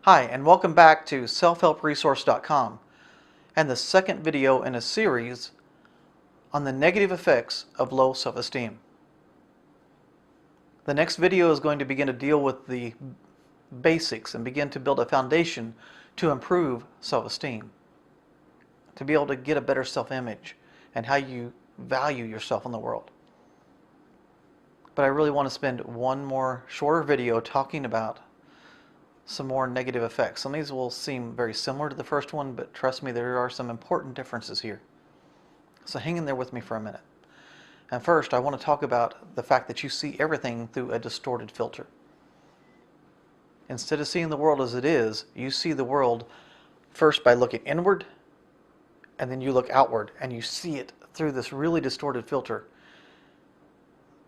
Hi, and welcome back to selfhelpresource.com and the second video in a series on the negative effects of low self-esteem. The next video is going to begin to deal with the basics and begin to build a foundation to improve self-esteem, to be able to get a better self-image and how you value yourself in the world. But I really want to spend one more shorter video talking about some more negative effects. Some of these will seem very similar to the first one, but trust me, there are some important differences here. So hang in there with me for a minute. And first, I want to talk about the fact that you see everything through a distorted filter. Instead of seeing the world as it is, you see the world first by looking inward, and then you look outward, and you see it through this really distorted filter.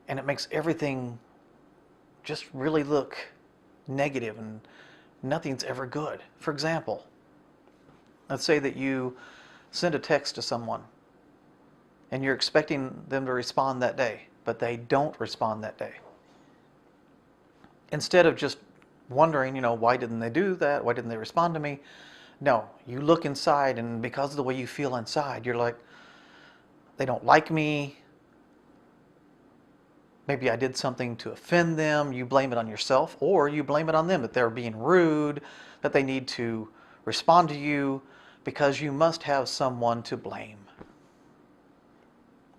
And it makes everything just really look negative, and nothing's ever good. For example, let's say that you send a text to someone and you're expecting them to respond that day, but they don't respond that day. Instead of just wondering, why didn't they do that? Why didn't they respond to me? No, you look inside, and because of the way you feel inside, you're like, they don't like me. Maybe I did something to offend them. You blame it on yourself, or you blame it on them, that they're being rude, that they need to respond to you, because you must have someone to blame.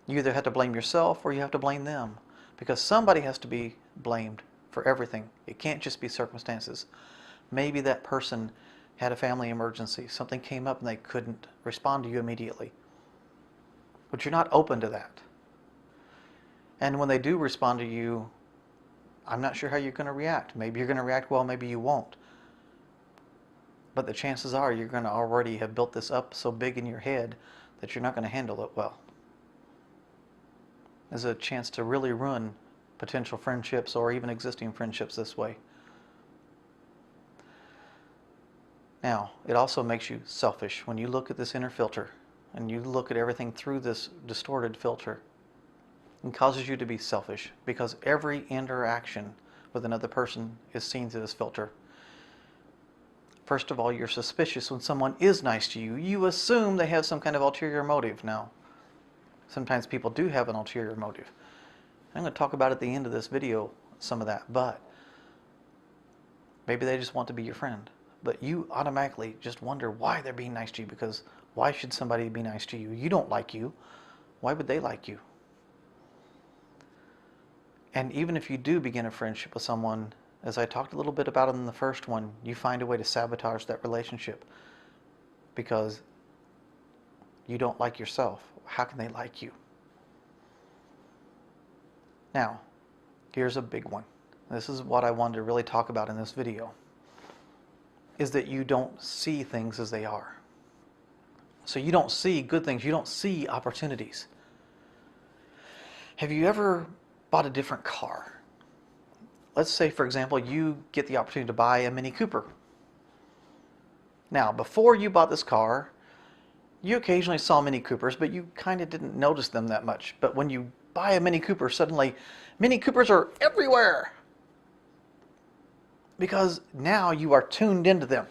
You either have to blame yourself or you have to blame them, because somebody has to be blamed for everything. It can't just be circumstances. Maybe that person had a family emergency. Something came up and they couldn't respond to you immediately. But you're not open to that. And when they do respond to you, I'm not sure how you're going to react. Maybe you're going to react well, maybe you won't. But the chances are you're going to already have built this up so big in your head that you're not going to handle it well. There's a chance to really ruin potential friendships or even existing friendships this way. Now, it also makes you selfish when you look at this inner filter and you look at everything through this distorted filter. It causes you to be selfish, because every interaction with another person is seen through this filter. First of all, you're suspicious when someone is nice to you. You assume they have some kind of ulterior motive. Now, sometimes people do have an ulterior motive. I'm going to talk about at the end of this video some of that, but maybe they just want to be your friend. But you automatically just wonder why they're being nice to you, because why should somebody be nice to you? You don't like you. Why would they like you? And even if you do begin a friendship with someone, as I talked a little bit about in the first one, you find a way to sabotage that relationship because you don't like yourself. How can they like you? Now, here's a big one. This is what I wanted to really talk about in this video, is that you don't see things as they are. So you don't see good things. You don't see opportunities. Have you ever bought a different car? Let's say, for example, you get the opportunity to buy a Mini Cooper. Now, before you bought this car, you occasionally saw Mini Coopers, but you kind of didn't notice them that much. But when you buy a Mini Cooper, suddenly Mini Coopers are everywhere, because now you are tuned into them.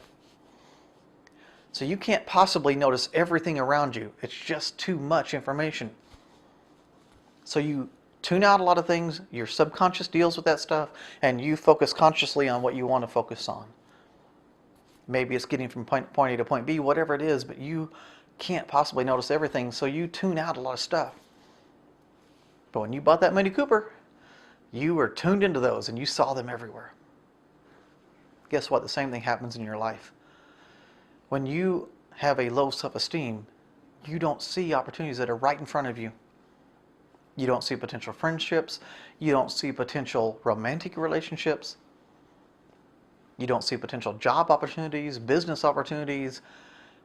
So you can't possibly notice everything around you. It's just too much information. So you tune out a lot of things, your subconscious deals with that stuff, and you focus consciously on what you want to focus on. Maybe it's getting from point A to point B, whatever it is, but you can't possibly notice everything, so you tune out a lot of stuff. But when you bought that Mini Cooper, you were tuned into those and you saw them everywhere. Guess what? The same thing happens in your life. When you have a low self-esteem, you don't see opportunities that are right in front of you. You don't see potential friendships. You don't see potential romantic relationships. You don't see potential job opportunities, business opportunities,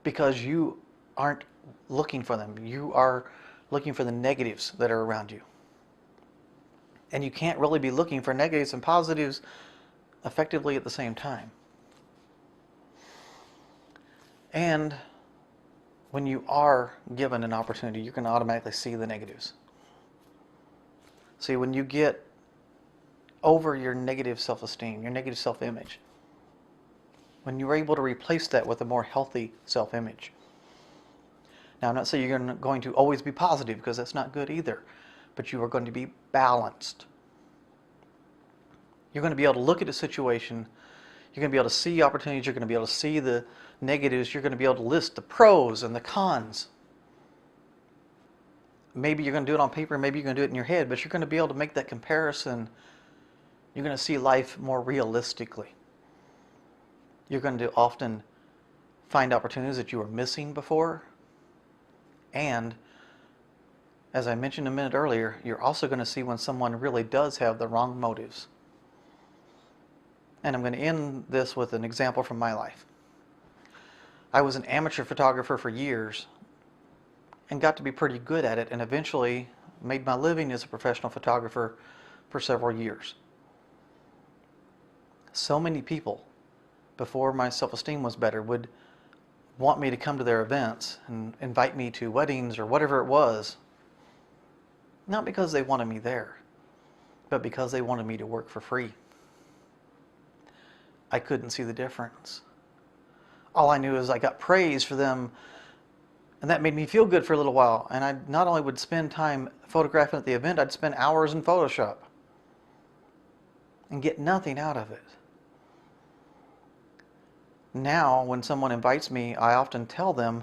because you aren't looking for them. You are looking for the negatives that are around you. And you can't really be looking for negatives and positives effectively at the same time. And when you are given an opportunity, you're going to automatically see the negatives. See, when you get over your negative self-esteem, your negative self-image, when you're able to replace that with a more healthy self-image. Now, I'm not saying you're going to always be positive, because that's not good either, but you are going to be balanced. You're going to be able to look at a situation, you're going to be able to see opportunities, you're going to be able to see the negatives, you're going to be able to list the pros and the cons. Maybe you're going to do it on paper, maybe you're going to do it in your head, but you're going to be able to make that comparison. You're going to see life more realistically. You're going to often find opportunities that you were missing before. And as I mentioned a minute earlier, you're also going to see when someone really does have the wrong motives. And I'm going to end this with an example from my life. I was an amateur photographer for years and got to be pretty good at it, and eventually made my living as a professional photographer for several years. So many people, before my self-esteem was better, would want me to come to their events and invite me to weddings or whatever it was. Not because they wanted me there, but because they wanted me to work for free. I couldn't see the difference. All I knew is I got praise for them, and that made me feel good for a little while. And I not only would spend time photographing at the event, I'd spend hours in Photoshop and get nothing out of it. Now, when someone invites me, I often tell them,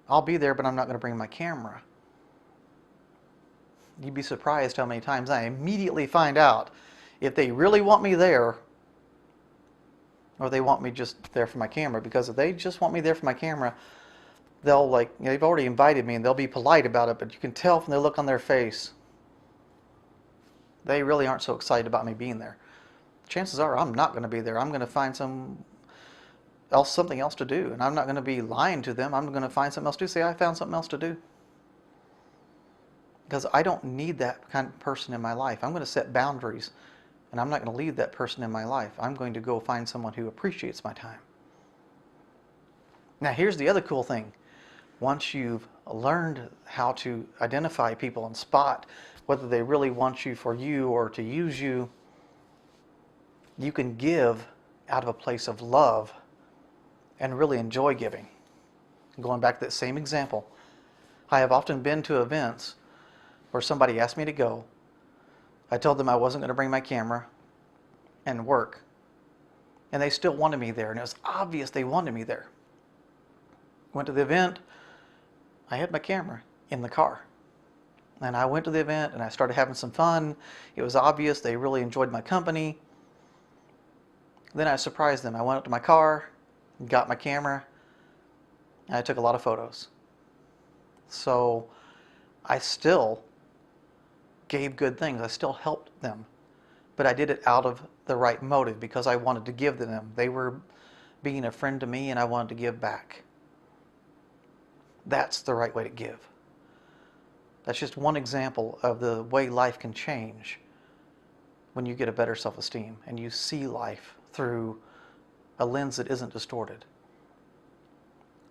I'll be there, but I'm not going to bring my camera. You'd be surprised how many times I immediately find out if they really want me there or they want me just there for my camera. Because if they just want me there for my camera, they'll they've already invited me and they'll be polite about it, but you can tell from the look on their face, they really aren't so excited about me being there. Chances are I'm not going to be there. I'm going to find something else to do, and I'm not going to be lying to them. I'm going to find something else to do. Say I found something else to do, because I don't need that kind of person in my life. I'm going to set boundaries, and I'm not going to leave that person in my life. I'm going to go find someone who appreciates my time. Now, here's the other cool thing. Once you've learned how to identify people and spot whether they really want you for you or to use you, you can give out of a place of love and really enjoy giving. Going back to that same example, I have often been to events where somebody asked me to go. I told them I wasn't going to bring my camera and work, and they still wanted me there, and it was obvious they wanted me there. Went to the event, I had my camera in the car, and I went to the event and I started having some fun. It was obvious they really enjoyed my company. Then I surprised them. I went up to my car, got my camera, and I took a lot of photos. So I still gave good things. I still helped them, but I did it out of the right motive, because I wanted to give to them. They were being a friend to me, and I wanted to give back. That's the right way to give. That's just one example of the way life can change when you get a better self-esteem and you see life through a lens that isn't distorted.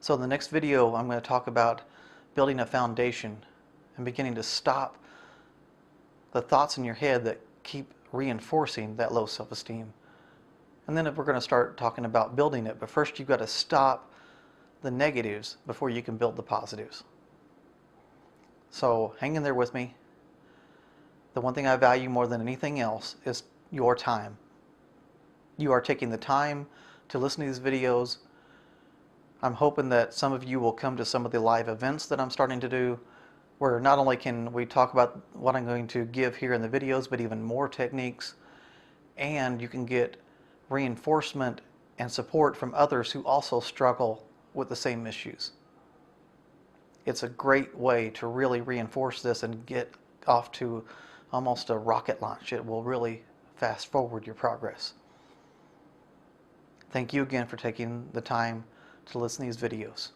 So in the next video, I'm going to talk about building a foundation and beginning to stop the thoughts in your head that keep reinforcing that low self-esteem. And then we're going to start talking about building it. But first, you've got to stop the negatives before you can build the positives. So hang in there with me. The one thing I value more than anything else is your time. You are taking the time to listen to these videos. I'm hoping that some of you will come to some of the live events that I'm starting to do, where not only can we talk about what I'm going to give here in the videos, but even more techniques, and you can get reinforcement and support from others who also struggle with the same issues. It's a great way to really reinforce this and get off to almost a rocket launch. It will really fast forward your progress. Thank you again for taking the time to listen to these videos.